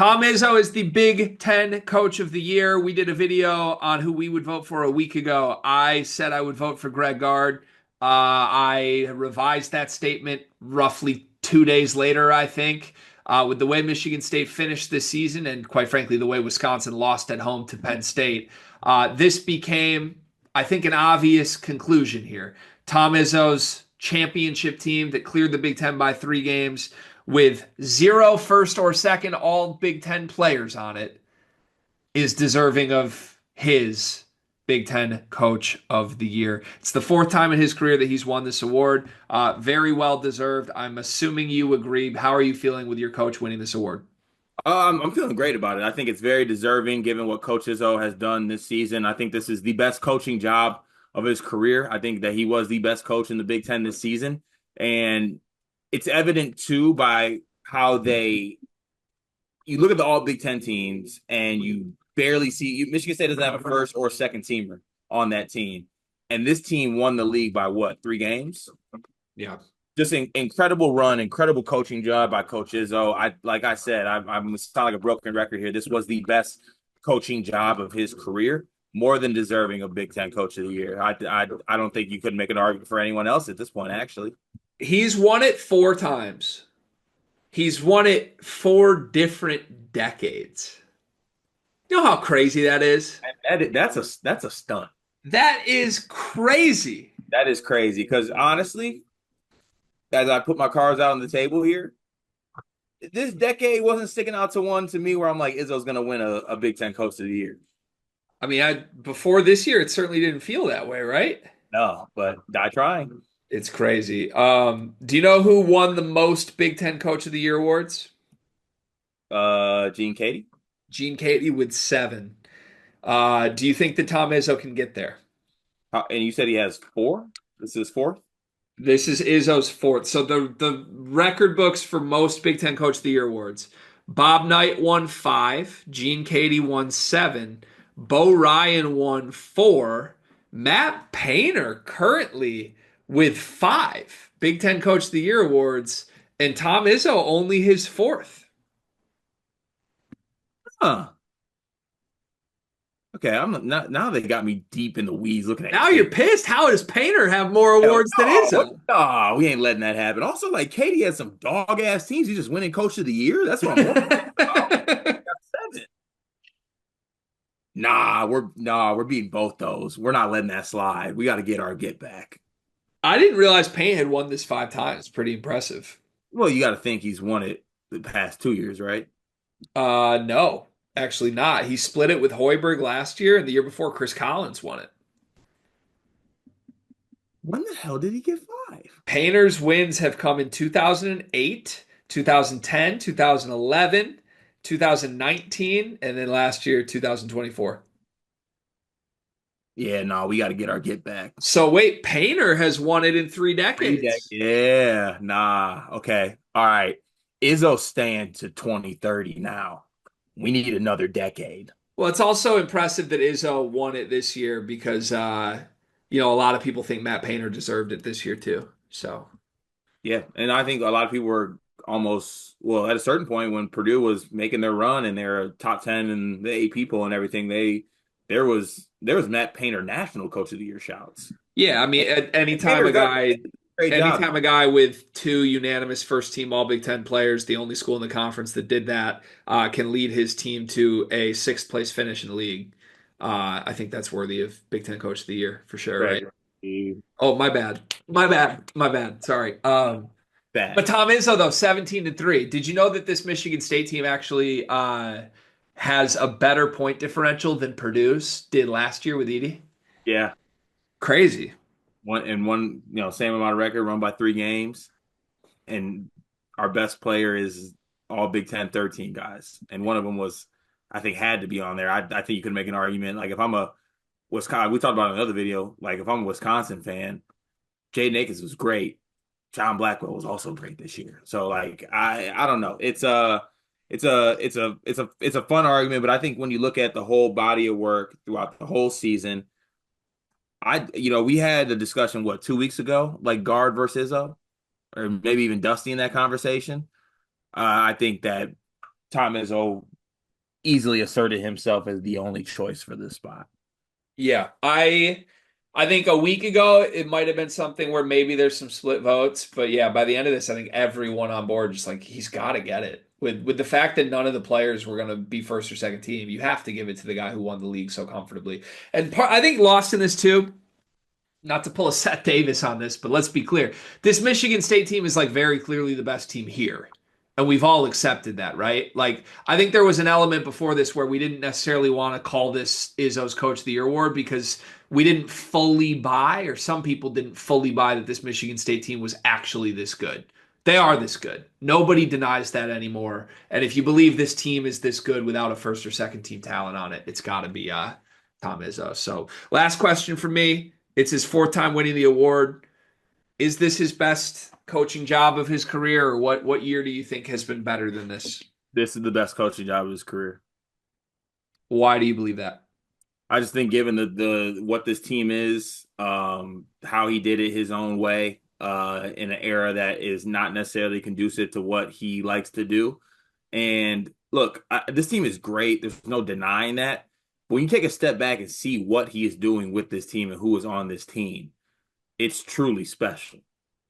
Tom Izzo is the Big Ten Coach of the Year. We did a video on who we would vote for a week ago. I said I would vote for Greg Gard. I revised that statement roughly 2 days later, I think, with the way Michigan State finished this season and, quite frankly, the way Wisconsin lost at home to Penn State. This became, I think, an obvious conclusion here. Tom Izzo's championship team that cleared the Big Ten by 3 games with zero first or second all Big Ten players on it is deserving of his Big Ten Coach of the Year. It's the fourth time in his career that he's won this award. Very well deserved. I'm assuming you agree. How are you feeling with your coach winning this award? I'm feeling great about it. I think it's very deserving given what Coach Izzo has done this season. I think this is the best coaching job of his career. I think that he was the best coach in the Big Ten this season. And it's evident too by how you look at the all Big Ten teams and you barely see Michigan State doesn't have a first or second teamer on that team. And this team won the league by what, 3 games? Yeah. Just an incredible run, incredible coaching job by Coach Izzo. Like I said, I'm sound like a broken record here. This was the best coaching job of his career, more than deserving of Big Ten Coach of the Year. I don't think you could make an argument for anyone else at this point, actually. He's won it 4 times. He's won it 4 different decades. You know how crazy that is? That's a stunt. That is crazy. That is crazy because honestly, as I put my cards out on the table here, this decade wasn't sticking out to one to me where I'm like, Izzo's going to win a Big Ten Coach of the Year. I mean, before this year, it certainly didn't feel that way, right? No, but die trying. It's crazy. Do you know who won the most Big Ten Coach of the Year awards? Gene Katie. Gene Katie with 7. Do you think that Tom Izzo can get there? And you said he has 4? This is fourth? This is Izzo's fourth. So the record books for most Big Ten Coach of the Year awards. Bob Knight won 5. Gene Katie won 7. Bo Ryan won 4. Matt Painter currently with 5 Big Ten Coach of the Year awards, and Tom Izzo only his fourth. Huh. Okay, I'm not now they got me deep in the weeds looking at Now you're Katie. pissed. How does Painter have more Hell awards than no, Izzo? no, we ain't letting that happen. Also, like Katie has some dog ass teams. He's just winning Coach of the Year. That's what I'm more about. Got 7. We're beating both those. We're not letting that slide. We got to get our get back. I didn't realize Payne had won this 5 times. Pretty impressive. Well, you got to think he's won it the past 2 years, right? No, actually not. He split it with Hoiberg last year, and the year before, Chris Collins won it. When the hell did he get 5? Painter's wins have come in 2008, 2010, 2011, 2019, and then last year, 2024. Yeah, no, we got to get our get back. So wait, Painter has won it in 3 decades. Yeah, nah. Okay. All right. Izzo staying to 2030 now. We need another decade. Well, it's also impressive that Izzo won it this year because a lot of people think Matt Painter deserved it this year too. So Yeah. And I think a lot of people were almost, well, at a certain point when Purdue was making their run and they're top 10 and the AP people and everything, there was Matt Painter National Coach of the Year shouts. yeah, I mean, anytime Painter a got guy, great job. anytime a guy with 2 unanimous first team All Big Ten players, the only school in the conference that did that, can lead his team to a sixth place finish in the league. I think that's worthy of Big Ten Coach of the Year for sure, right? Right. Oh, my bad. Sorry. But Bad. Tom Izzo though, 17-3. Did you know that this Michigan State team actually has a better point differential than Purdue's did last year with Edie? Yeah. Crazy. One, same amount of record run by 3 games. And our best player is all Big Ten 13 guys. And one of them was, I think, had to be on there. I think you could make an argument. Like if I'm a Wisconsin, we talked about it in another video. Like if I'm a Wisconsin fan, Jaden Akins was great. John Blackwell was also great this year. So like I don't know. It's a fun argument, but I think when you look at the whole body of work throughout the whole season, we had a discussion 2 weeks ago, like guard versus Izzo, or maybe even Dusty in that conversation. I think that Tom Izzo easily asserted himself as the only choice for this spot. Yeah, I think a week ago it might have been something where maybe there's some split votes, but yeah, by the end of this, I think everyone on board just like he's got to get it. With the fact that none of the players were going to be first or second team, you have to give it to the guy who won the league so comfortably. And I think lost in this too, not to pull a Seth Davis on this, but let's be clear. This Michigan State team is like very clearly the best team here. And we've all accepted that, right? Like, I think there was an element before this where we didn't necessarily want to call this Izzo's Coach of the Year award because we didn't fully buy, or some people didn't fully buy that this Michigan State team was actually this good. They are this good. Nobody denies that anymore. And if you believe this team is this good without a first or second team talent on it, it's got to be Tom Izzo. So, last question for me. It's his fourth time winning the award. Is this his best coaching job of his career, or what year do you think has been better than this? This is the best coaching job of his career. Why do you believe that? I just think given the what this team is, how he did it his own way, in an era that is not necessarily conducive to what he likes to do. And look, this team is great. There's no denying that. But when you take a step back and see what he is doing with this team and who is on this team, it's truly special.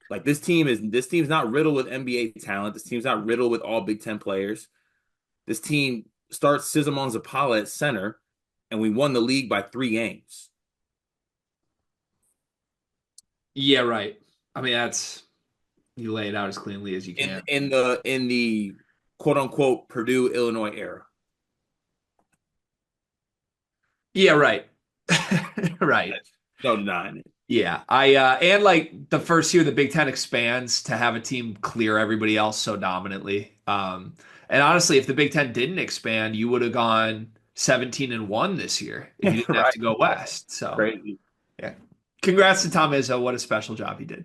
Like this team's not riddled with NBA talent. This team's not riddled with all Big Ten players. This team starts Sizemon Zapala at center, and we won the league by 3 games. Yeah, right. I mean, that's you lay it out as cleanly as you In can. the quote unquote Purdue Illinois era. Yeah, right. Right. No denying it. Yeah. I and like the first year the Big Ten expands to have a team clear everybody else so dominantly. And honestly, if the Big Ten didn't expand, you would have gone 17-1 this year if you didn't have Right. to go west. So Crazy. yeah. Congrats to Tom Izzo. What a special job he did.